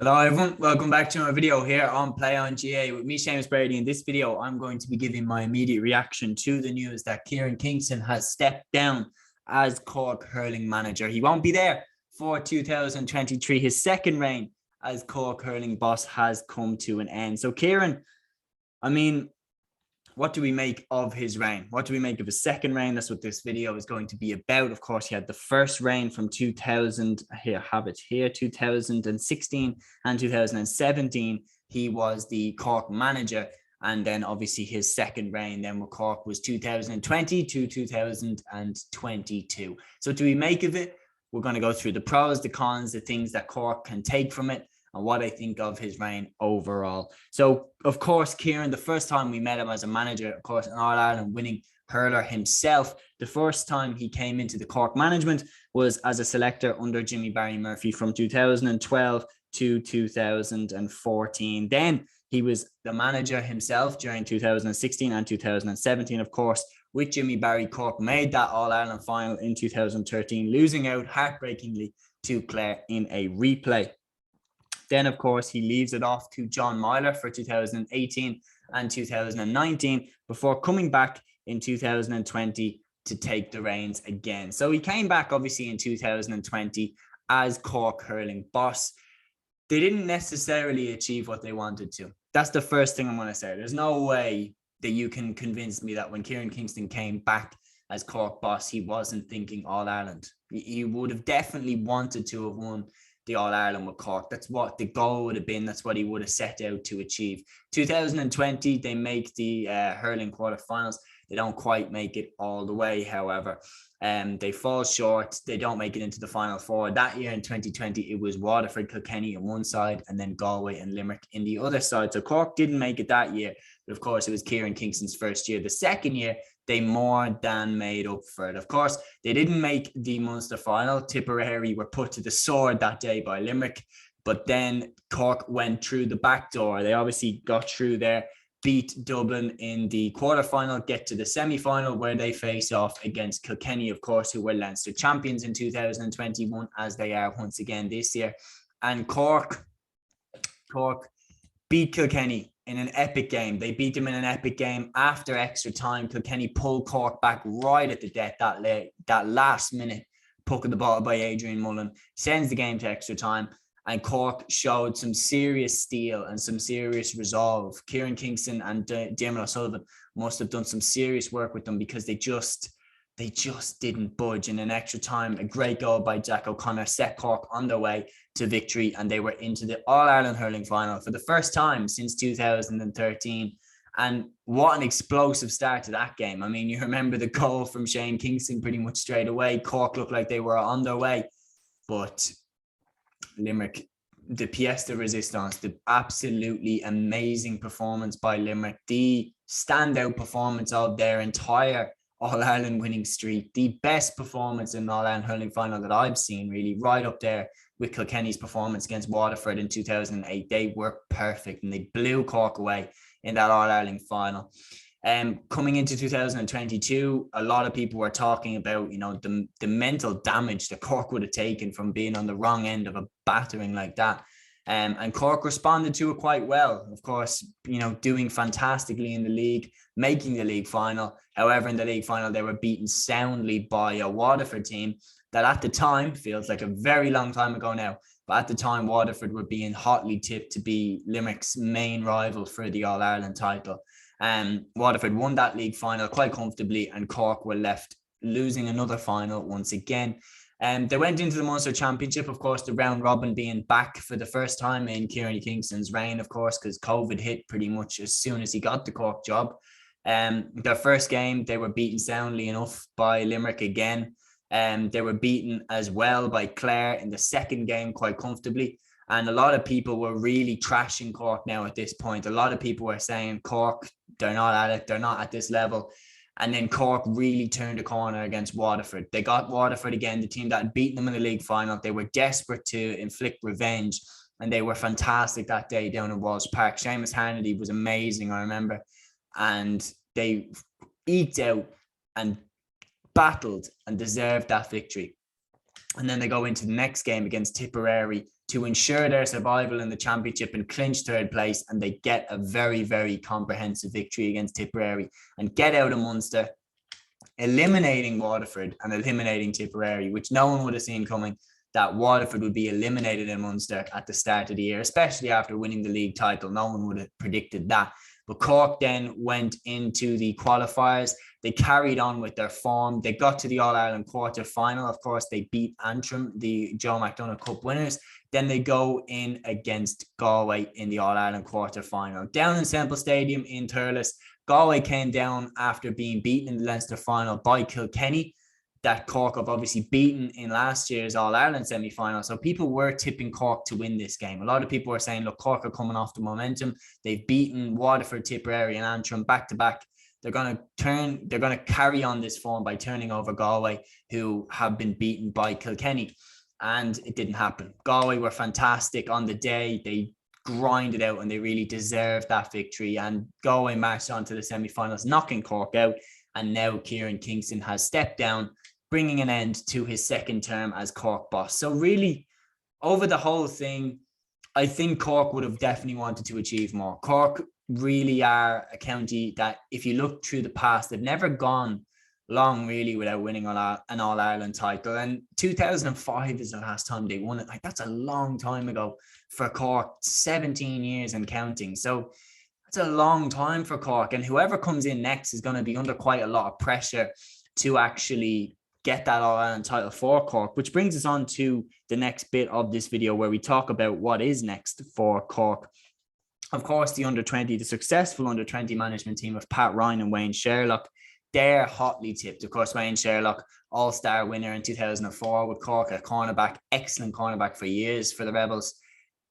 Hello everyone, welcome back to my video here on Play on GA with me, Seamus Brady. In this video, I'm going to be giving my immediate reaction to the news that Kieran Kingston has stepped down as Cork hurling manager. He won't be there for 2023. His second reign as Cork hurling boss has come to an end. So Kieran, I mean, what do we make of his reign? What do we make of his second reign? That's what this video is going to be about. Of course, he had the first reign from 2000, here, I have it here, 2016 and 2017. He was the Cork manager. And then obviously his second reign then with Cork was 2020 to 2022. So do we make of it? We're going to go through the pros, the cons, the things that Cork can take from it, and what I think of his reign overall. So, of course, Kieran, the first time we met him as a manager, of course, an All-Ireland winning hurler himself, the first time he came into the Cork management was as a selector under Jimmy Barry Murphy from 2012 to 2014. Then he was the manager himself during 2016 and 2017, of course, with Jimmy Barry. Cork made that All-Ireland final in 2013, losing out heartbreakingly to Clare in a replay. Then, of course, he leaves it off to John Myler for 2018 and 2019 before coming back in 2020 to take the reins again. So he came back, obviously, in 2020 as Cork hurling boss. They didn't necessarily achieve what they wanted to. That's the first thing I'm going to say. There's no way that you can convince me that when Kieran Kingston came back as Cork boss, he wasn't thinking All-Ireland. He would have definitely wanted to have won the All-Ireland with Cork. That's what the goal would have been. That's what he would have set out to achieve. 2020, they make the hurling quarterfinals. They don't quite make it all the way, however. They fall short. They don't make it into the Final Four. That year in 2020, it was Waterford, Kilkenny on one side, and then Galway and Limerick in the other side. So Cork didn't make it that year. But of course, it was Kieran Kingston's first year. The second year, they more than made up for it. Of course, they didn't make the Munster final. Tipperary were put to the sword that day by Limerick. But then Cork went through the back door. They obviously got through there, beat Dublin in the quarterfinal, get to the semi-final where they face off against Kilkenny, of course, who were Leinster champions in 2021, as they are once again this year. And Cork beat Kilkenny in an epic game. They beat them in an epic game after extra time. Kilkenny pulled Cork back right at the death, that last minute puck of the ball by Adrian Mullen, sends the game to extra time. And Cork showed some serious steel and some serious resolve. Kieran Kingston and Dermot O'Sullivan must have done some serious work with them, because they just didn't budge. In an extra time, a great goal by Jack O'Connor set Cork on their way to victory, and they were into the All-Ireland hurling final for the first time since 2013. And what an explosive start to that game. I mean, you remember the goal from Shane Kingston pretty much straight away. Cork looked like they were on their way, but Limerick, the pièce de résistance, the absolutely amazing performance by Limerick, the standout performance of their entire All-Ireland winning streak, the best performance in an All-Ireland hurling final that I've seen, really, right up there with Kilkenny's performance against Waterford in 2008. They were perfect, and they blew Cork away in that All-Ireland final. Coming into 2022, a lot of people were talking about, the mental damage that Cork would have taken from being on the wrong end of a battering like that. And Cork responded to it quite well. Of course, doing fantastically in the league, making the league final. However, in the league final, they were beaten soundly by a Waterford team that at the time, feels like a very long time ago now, but at the time, Waterford were being hotly tipped to be Limerick's main rival for the All-Ireland title. Waterford won that league final quite comfortably, and Cork were left losing another final once again. They went into the Munster Championship, of course, the round robin being back for the first time in Kieran Kingston's reign, of course, because COVID hit pretty much as soon as he got the Cork job. Their first game, they were beaten soundly enough by Limerick again. They were beaten as well by Clare in the second game quite comfortably. And a lot of people were really trashing Cork now at this point. A lot of people were saying Cork, they're not at it. They're not at this level. And then Cork really turned a corner against Waterford. They got Waterford again, the team that had beaten them in the league final. They were desperate to inflict revenge, and they were fantastic that day down in Walsh Park. Seamus Hannity was amazing, I remember. And they eked out and battled and deserved that victory. And then they go into the next game against Tipperary to ensure their survival in the championship and clinch third place. And they get a very, very comprehensive victory against Tipperary and get out of Munster, eliminating Waterford and eliminating Tipperary, which no one would have seen coming, that Waterford would be eliminated in Munster at the start of the year, especially after winning the league title. No one would have predicted that. But Cork then went into the qualifiers. They carried on with their form. They got to the All-Ireland quarter-final. Of course, they beat Antrim, the Joe McDonagh Cup winners. Then they go in against Galway in the All-Ireland quarter-final. Down in Semple Stadium in Thurles, Galway came down after being beaten in the Leinster final by Kilkenny, that Cork have obviously beaten in last year's All-Ireland semi-final. So people were tipping Cork to win this game. A lot of people were saying, look, Cork are coming off the momentum. They've beaten Waterford, Tipperary and Antrim back-to-back. They're going to carry on this form by turning over Galway, who have been beaten by Kilkenny. And it didn't happen. Galway were fantastic on the day. They grinded out and they really deserved that victory. And Galway marched on to the semi-finals, knocking Cork out. And now Kieran Kingston has stepped down, bringing an end to his second term as Cork boss. So really, over the whole thing, I think Cork would have definitely wanted to achieve more. Cork really are a county that, if you look through the past, they've never gone long really without winning an All-Ireland title. And 2005 is the last time they won it. Like, that's a long time ago for Cork, 17 years and counting. So that's a long time for Cork. And whoever comes in next is going to be under quite a lot of pressure to actually get that All-Ireland title for Cork, which brings us on to the next bit of this video where we talk about what is next for Cork. Of course, the successful under-20 management team of Pat Ryan and Wayne Sherlock, they're hotly tipped. Of course, Wayne Sherlock, all-star winner in 2004 with Cork, a cornerback, excellent cornerback for years for the Rebels.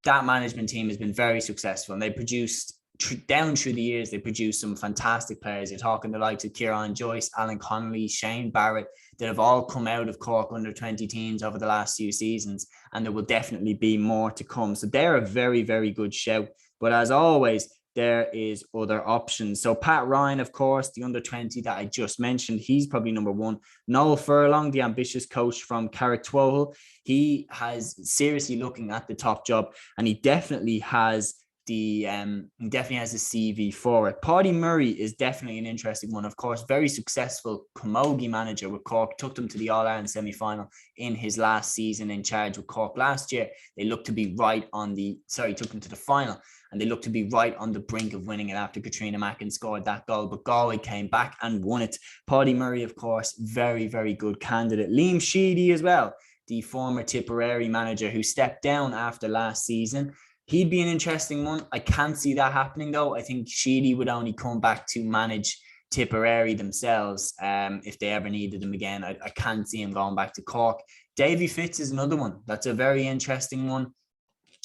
That management team has been very successful, and they produced, down through the years, they produced some fantastic players. You're talking the likes of Kieran Joyce, Alan Connolly, Shane Barrett, that have all come out of Cork under-20 teams over the last few seasons, and there will definitely be more to come. So they're a very, very good shout. But as always, there is other options. So Pat Ryan, of course, the under-20 that I just mentioned, he's probably number one. Noel Furlong, the ambitious coach from Carrick-Twohill, he has seriously looking at the top job, and he definitely has the CV for it. Paddy Murray is definitely an interesting one. Of course, very successful camogie manager with Cork, took them to the All-Ireland semi-final in his last season in charge with Cork last year. They look to be took them to the final, and they look to be right on the brink of winning it after Katrina Mackin scored that goal, but Galway came back and won it. Paddy Murray, of course, very, very good candidate. Liam Sheedy as well, the former Tipperary manager who stepped down after last season. He'd be an interesting one. I can't see that happening, though. I think Sheedy would only come back to manage Tipperary themselves if they ever needed him again. I can't see him going back to Cork. Davy Fitz is another one. That's a very interesting one.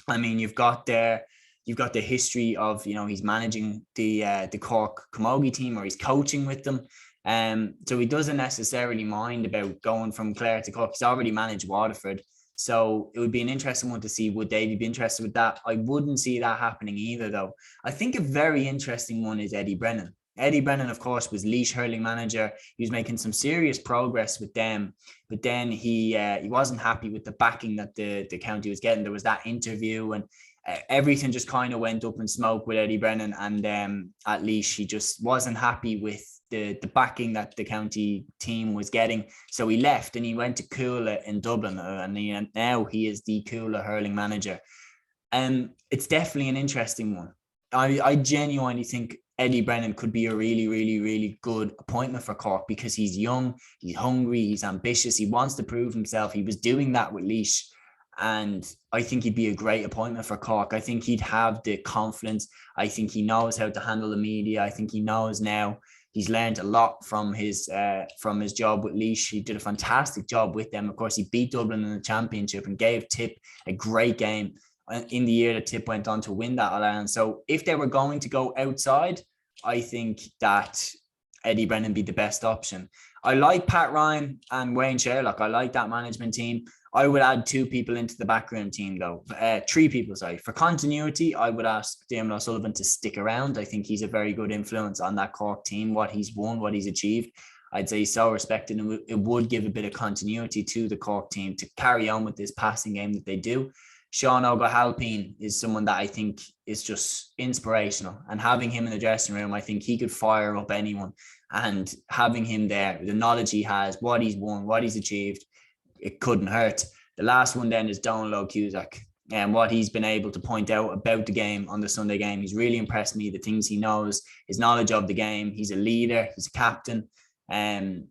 I mean, you've got the history of, he's managing the Cork camogie team, or he's coaching with them. So he doesn't necessarily mind about going from Clare to Cork. He's already managed Waterford. So it would be an interesting one to see. Would Davy be interested with that? I wouldn't see that happening either, though. I think a very interesting one is Eddie Brennan. Eddie Brennan, of course, was Laois hurling manager. He was making some serious progress with them, but then he wasn't happy with the backing that the county was getting. There was that interview, and everything just kind of went up in smoke with Eddie Brennan, and at Laois he just wasn't happy with the backing that the county team was getting. So he left and he went to Coola in Dublin, and now he is the Coola hurling manager. It's definitely an interesting one. I genuinely think Eddie Brennan could be a really, really, really good appointment for Cork, because he's young, he's hungry, he's ambitious, he wants to prove himself. He was doing that with Laois, and I think he'd be a great appointment for Cork. I think he'd have the confidence. I think he knows how to handle the media. I think he knows now. He's learned a lot from his job with Laois. He did a fantastic job with them. Of course, he beat Dublin in the championship and gave Tip a great game in the year that Tip went on to win that All-Ireland. So if they were going to go outside, I think that Eddie Brennan be the best option. I like Pat Ryan and Wayne Sherlock. I like that management team. I would add 2 people into the backroom team, though. 3 people, sorry. For continuity, I would ask Diarmuid O'Sullivan to stick around. I think he's a very good influence on that Cork team, what he's won, what he's achieved. I'd say so respected, and it would give a bit of continuity to the Cork team to carry on with this passing game that they do. Sean O'Halpine is someone that I think is just inspirational, and having him in the dressing room, I think he could fire up anyone. And having him there, the knowledge he has, what he's won, what he's achieved, it couldn't hurt. The last one then is Donald Cusack, and what he's been able to point out about the game on the Sunday game. He's really impressed me, the things he knows, his knowledge of the game. He's a leader, he's a captain. And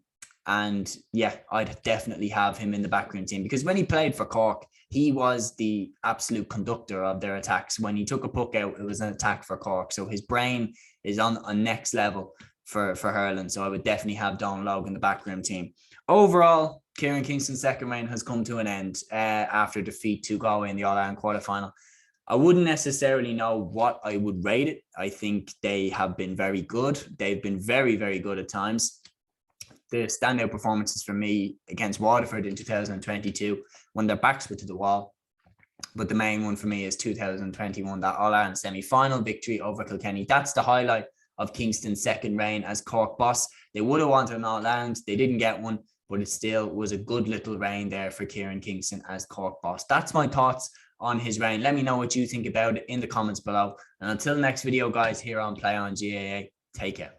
yeah, I'd definitely have him in the backroom team, because when he played for Cork, he was the absolute conductor of their attacks. When he took a puck out, it was an attack for Cork. So his brain is on a next level for hurling. So I would definitely have Donald Logue in the backroom team. Overall, Kieran Kingston's second reign has come to an end after defeat to Galway in the All-Ireland quarterfinal. I wouldn't necessarily know what I would rate it. I think they have been very good. They've been very, very good at times. The standout performances for me against Waterford in 2022, when their backs were to the wall. But the main one for me is 2021, that All-Ireland semi-final victory over Kilkenny. That's the highlight of Kingston's second reign as Cork boss. They would have wanted an All-Ireland. They didn't get one, but it still was a good little reign there for Kieran Kingston as Cork boss. That's my thoughts on his reign. Let me know what you think about it in the comments below. And until next video, guys, here on Play on GAA, take care.